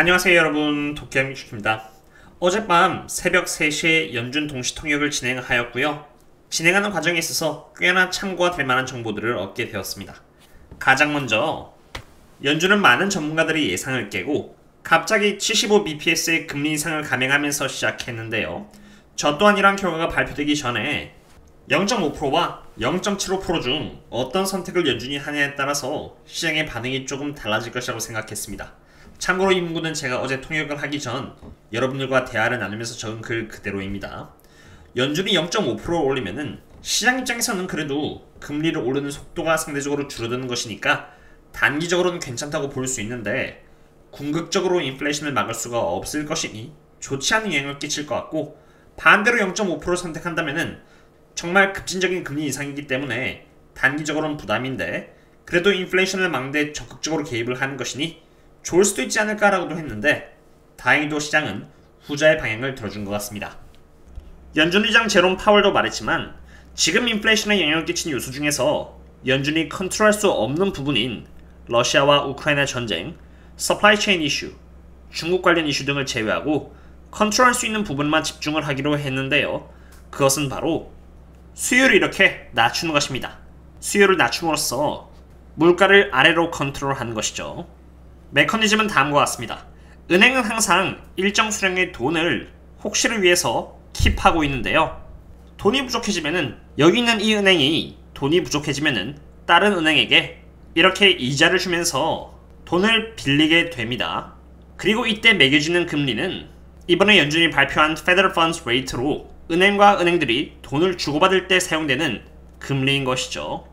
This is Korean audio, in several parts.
안녕하세요 여러분, 도쿄양육입니다. 어젯밤 새벽 3시에 연준 동시 통역을 진행하였고요. 진행하는 과정에 있어서 꽤나 참고가 될 만한 정보들을 얻게 되었습니다. 가장 먼저 연준은 많은 전문가들이 예상을 깨고 갑자기 75bps의 금리 인상을 감행하면서 시작했는데요. 저 또한 이러한 결과가 발표되기 전에 0.5%와 0.75% 중 어떤 선택을 연준이 하냐에 따라서 시장의 반응이 조금 달라질 것이라고 생각했습니다. 참고로 이 문구는 제가 어제 통역을 하기 전 여러분들과 대화를 나누면서 적은 글 그대로입니다. 연준이 0.5%를 올리면은 시장 입장에서는 그래도 금리를 오르는 속도가 상대적으로 줄어드는 것이니까 단기적으로는 괜찮다고 볼 수 있는데 궁극적으로 인플레이션을 막을 수가 없을 것이니 좋지 않은 영향을 끼칠 것 같고, 반대로 0.5%를 선택한다면은 정말 급진적인 금리 인상이기 때문에 단기적으로는 부담인데 그래도 인플레이션을 막는 데 적극적으로 개입을 하는 것이니 좋을 수도 있지 않을까라고도 했는데 다행히도 시장은 후자의 방향을 들어준 것 같습니다. 연준 의장 제롬 파월도 말했지만 지금 인플레이션에 영향을 끼친 요소 중에서 연준이 컨트롤할 수 없는 부분인 러시아와 우크라이나 전쟁, 서플라이 체인 이슈, 중국 관련 이슈 등을 제외하고 컨트롤할 수 있는 부분만 집중을 하기로 했는데요. 그것은 바로 수요를 이렇게 낮추는 것입니다. 수요를 낮춤으로써 물가를 아래로 컨트롤하는 것이죠. 메커니즘은 다음과 같습니다. 은행은 항상 일정 수량의 돈을 혹시를 위해서 킵하고 있는데요. 돈이 부족해지면은 여기 있는 이 은행이 돈이 부족해지면은 다른 은행에게 이렇게 이자를 주면서 돈을 빌리게 됩니다. 그리고 이때 매겨지는 금리는 이번에 연준이 발표한 Federal Funds Rate로 은행과 은행들이 돈을 주고받을 때 사용되는 금리인 것이죠.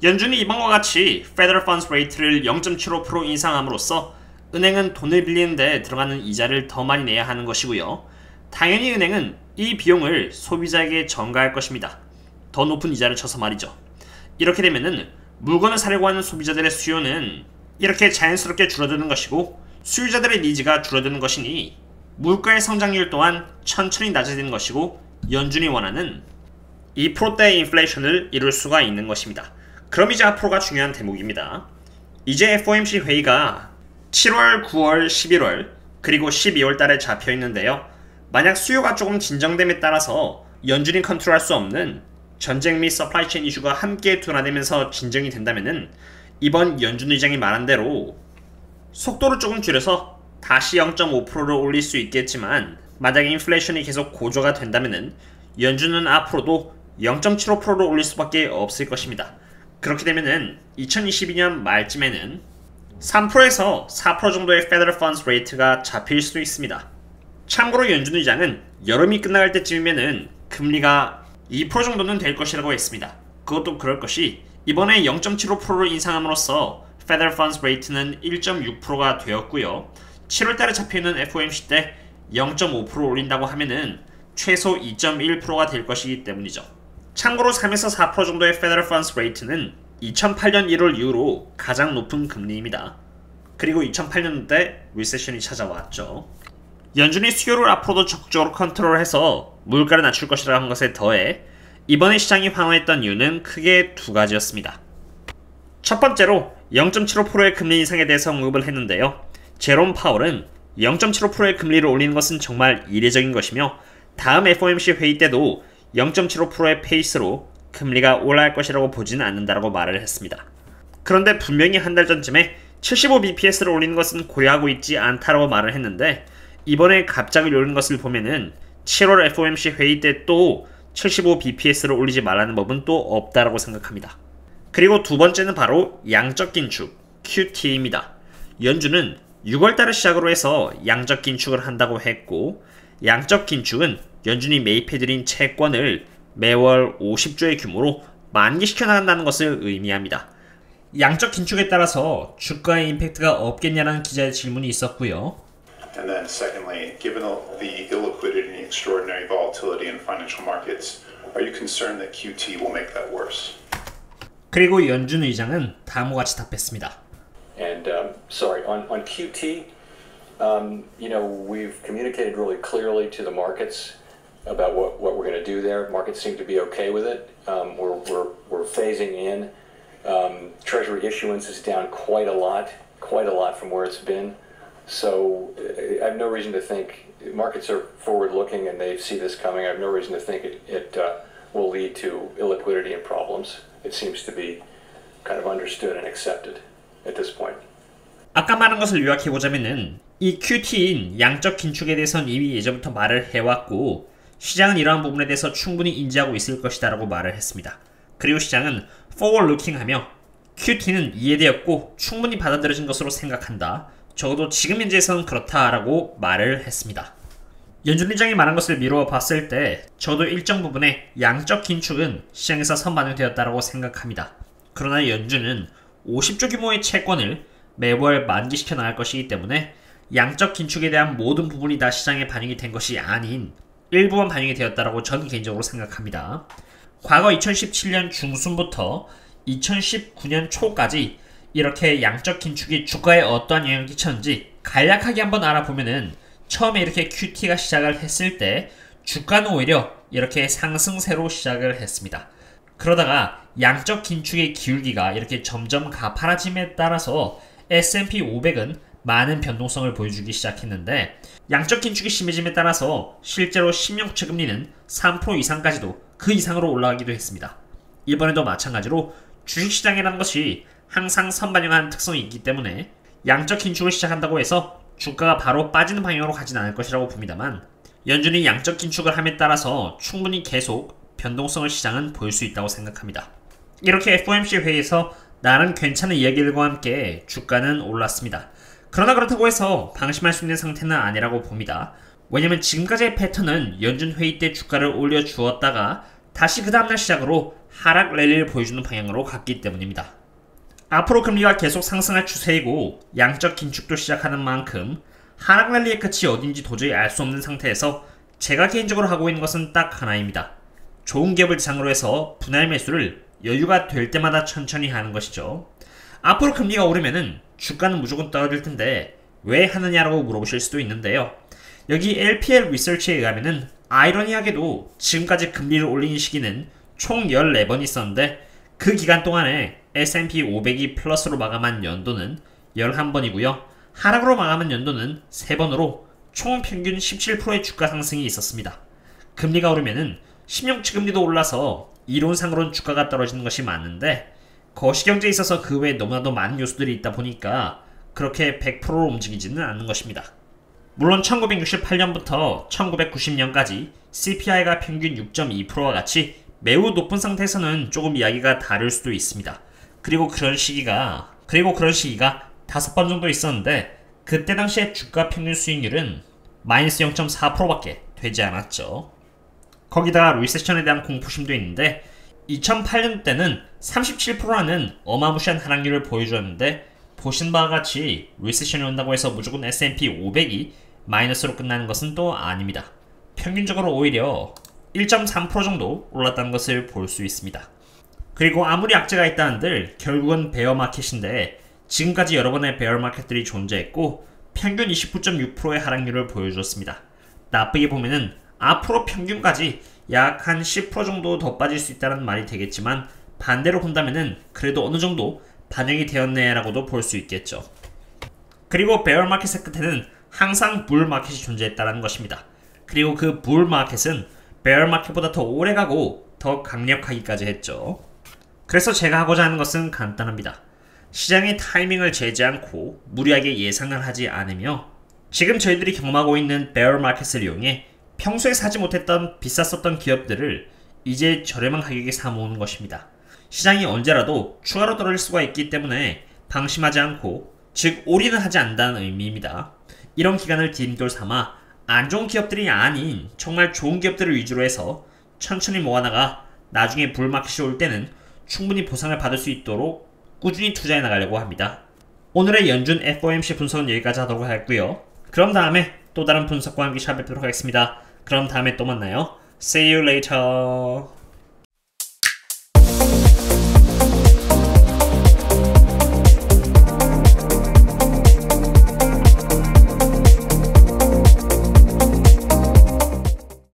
연준이 이번과 같이 Federal Funds Rate를 0.75% 인상함으로써 은행은 돈을 빌리는 데 들어가는 이자를 더 많이 내야 하는 것이고요. 당연히 은행은 이 비용을 소비자에게 전가할 것입니다. 더 높은 이자를 쳐서 말이죠. 이렇게 되면은 물건을 사려고 하는 소비자들의 수요는 이렇게 자연스럽게 줄어드는 것이고 수요자들의 니즈가 줄어드는 것이니 물가의 성장률 또한 천천히 낮아지는 것이고 연준이 원하는 2%대의 인플레이션을 이룰 수가 있는 것입니다. 그럼 이제 앞으로가 중요한 대목입니다. 이제 FOMC 회의가 7월, 9월, 11월 그리고 12월 달에 잡혀 있는데요. 만약 수요가 조금 진정됨에 따라서 연준이 컨트롤할 수 없는 전쟁 및 서플라이 체인 이슈가 함께 둔화되면서 진정이 된다면은 이번 연준 의장이 말한 대로 속도를 조금 줄여서 다시 0.5%를 올릴 수 있겠지만 만약에 인플레이션이 계속 고조가 된다면은 연준은 앞으로도 0.75%를 올릴 수밖에 없을 것입니다. 그렇게 되면은 2022년 말쯤에는 3%에서 4% 정도의 Federal Funds Rate가 잡힐 수도 있습니다. 참고로 연준 의장은 여름이 끝나갈 때쯤이면은 금리가 2% 정도는 될 것이라고 했습니다. 그것도 그럴 것이 이번에 0.75%를 인상함으로써 Federal Funds Rate는 1.6%가 되었고요. 7월달에 잡혀있는 FOMC 때 0.5% 올린다고 하면은 최소 2.1%가 될 것이기 때문이죠. 참고로 3에서 4% 정도의 Federal Funds Rate는 2008년 1월 이후로 가장 높은 금리입니다. 그리고 2008년도에 리세션이 찾아왔죠. 연준이 수요를 앞으로도 적극적으로 컨트롤해서 물가를 낮출 것이라는 것에 더해 이번에 시장이 환호했던 이유는 크게 두 가지였습니다. 첫 번째로 0.75%의 금리 인상에 대해서 언급을 했는데요. 제롬 파월은 0.75%의 금리를 올리는 것은 정말 이례적인 것이며 다음 FOMC 회의 때도 0.75%의 페이스로 금리가 올라갈 것이라고 보지는 않는다라고 말을 했습니다. 그런데 분명히 한 달 전쯤에 75bps를 올리는 것은 고려하고 있지 않다라고 말을 했는데 이번에 갑자기 올린 것을 보면은 7월 FOMC 회의 때 또 75bps를 올리지 말라는 법은 또 없다라고 생각합니다. 그리고 두 번째는 바로 양적 긴축, QT입니다. 연준은 6월달을 시작으로 해서 양적 긴축을 한다고 했고 양적 긴축은 연준이 매입해드린 채권을 매월 50조의 규모로 만기시켜 나간다는 것을 의미합니다. 양적 긴축에 따라서 주가에 임팩트가 없겠냐는 기자의 질문이 있었고요. And then secondly, given the illiquidity and the extraordinary volatility in financial markets, are you concerned that QT will make that worse? 그리고 연준 의장은 다음과 같이 답했습니다. And sorry, on QT, we've communicated really clearly to the markets about what we're going to do there. Markets seem to be okay with it. We're phasing in. Treasury issuance is down quite a lot from where it's been. So I have no reason to think markets are forward-looking and they see this coming. I have no reason to think it will lead to illiquidity and problems. It seems to be kind of understood and accepted at this point. 아까 말한 것을 요약해보자면은 이 QT인 양적 긴축에 대해서는 이미 예전부터 말을 해왔고 시장은 이러한 부분에 대해서 충분히 인지하고 있을 것이다 라고 말을 했습니다. 그리고 시장은 forward looking 하며 QT는 이해되었고 충분히 받아들여진 것으로 생각한다. 적어도 지금 현재에서는 그렇다라고 말을 했습니다. 연준 의장이 말한 것을 미루어 봤을 때 저도 일정 부분의 양적 긴축은 시장에서 선반영되었다라고 생각합니다. 그러나 연준은 50조 규모의 채권을 매월 만기시켜 나갈 것이기 때문에 양적 긴축에 대한 모든 부분이 다 시장에 반영이 된 것이 아닌 일부만 반영이 되었다라고 저는 개인적으로 생각합니다. 과거 2017년 중순부터 2019년 초까지 이렇게 양적 긴축이 주가에 어떠한 영향을 끼쳤는지 간략하게 한번 알아보면은 처음에 이렇게 QT가 시작을 했을 때 주가는 오히려 이렇게 상승세로 시작을 했습니다. 그러다가 양적 긴축의 기울기가 이렇게 점점 가파라짐에 따라서 S&P 500은 많은 변동성을 보여주기 시작했는데 양적 긴축이 심해짐에 따라서 실제로 10년치 금리는 3% 이상까지도 그 이상으로 올라가기도 했습니다. 이번에도 마찬가지로 주식시장이라는 것이 항상 선반영하는 특성이 있기 때문에 양적 긴축을 시작한다고 해서 주가가 바로 빠지는 방향으로 가진 않을 것이라고 봅니다만 연준이 양적 긴축을 함에 따라서 충분히 계속 변동성을 시장은 보일 수 있다고 생각합니다. 이렇게 FOMC 회의에서 나름 괜찮은 이야기들과 함께 주가는 올랐습니다. 그러나 그렇다고 해서 방심할 수 있는 상태는 아니라고 봅니다. 왜냐면 지금까지의 패턴은 연준 회의 때 주가를 올려주었다가 다시 그 다음날 시작으로 하락 랠리를 보여주는 방향으로 갔기 때문입니다. 앞으로 금리가 계속 상승할 추세이고 양적 긴축도 시작하는 만큼 하락 랠리의 끝이 어딘지 도저히 알 수 없는 상태에서 제가 개인적으로 하고 있는 것은 딱 하나입니다. 좋은 기업을 대상으로 해서 분할 매수를 여유가 될 때마다 천천히 하는 것이죠. 앞으로 금리가 오르면은 주가는 무조건 떨어질 텐데 왜 하느냐라고 물어보실 수도 있는데요. 여기 LPL 리서치에 의하면은 아이러니하게도 지금까지 금리를 올린 시기는 총 14번 있었는데 그 기간 동안에 S&P 500이 플러스로 마감한 연도는 11번이고요. 하락으로 마감한 연도는 3번으로 총 평균 17%의 주가 상승이 있었습니다. 금리가 오르면은 10년치 금리도 올라서 이론상으로는 주가가 떨어지는 것이 맞는데 거시경제에 있어서 그 외에 너무나도 많은 요소들이 있다 보니까 그렇게 100%로 움직이지는 않는 것입니다. 물론 1968년부터 1990년까지 CPI가 평균 6.2%와 같이 매우 높은 상태에서는 조금 이야기가 다를 수도 있습니다. 그리고 그런 시기가 5번 정도 있었는데 그때 당시에 주가 평균 수익률은 마이너스 0.4%밖에 되지 않았죠. 거기다가 리세션에 대한 공포심도 있는데 2008년 때는 37%라는 어마무시한 하락률을 보여주었는데 보신 바와 같이 리세션이 온다고 해서 무조건 S&P 500이 마이너스로 끝나는 것은 또 아닙니다. 평균적으로 오히려 1.3% 정도 올랐다는 것을 볼 수 있습니다. 그리고 아무리 악재가 있다는들 결국은 베어마켓인데 지금까지 여러 번의 베어마켓들이 존재했고 평균 29.6%의 하락률을 보여주었습니다. 나쁘게 보면은 앞으로 평균까지 약 한 10% 정도 더 빠질 수 있다는 말이 되겠지만 반대로 본다면은 그래도 어느 정도 반영이 되었네라고도 볼 수 있겠죠. 그리고 베어마켓의 끝에는 항상 불마켓이 존재했다는 것입니다. 그리고 그 불마켓은 베어마켓보다 더 오래가고 더 강력하기까지 했죠. 그래서 제가 하고자 하는 것은 간단합니다. 시장의 타이밍을 재지 않고 무리하게 예상을 하지 않으며 지금 저희들이 경험하고 있는 베어마켓을 이용해 평소에 사지 못했던 비쌌었던 기업들을 이제 저렴한 가격에 사모으는 것입니다. 시장이 언제라도 추가로 떨어질 수가 있기 때문에 방심하지 않고 즉 올인을 하지 않는다는 의미입니다. 이런 기간을 디딤돌 삼아 안 좋은 기업들이 아닌 정말 좋은 기업들을 위주로 해서 천천히 모아나가 나중에 불마켓이 올 때는 충분히 보상을 받을 수 있도록 꾸준히 투자해 나가려고 합니다. 오늘의 연준 FOMC 분석은 여기까지 하도록 하겠고요. 그럼 다음에 또 다른 분석과 함께 샵 뵙도록 하겠습니다. 그럼 다음에 또 만나요. See you later.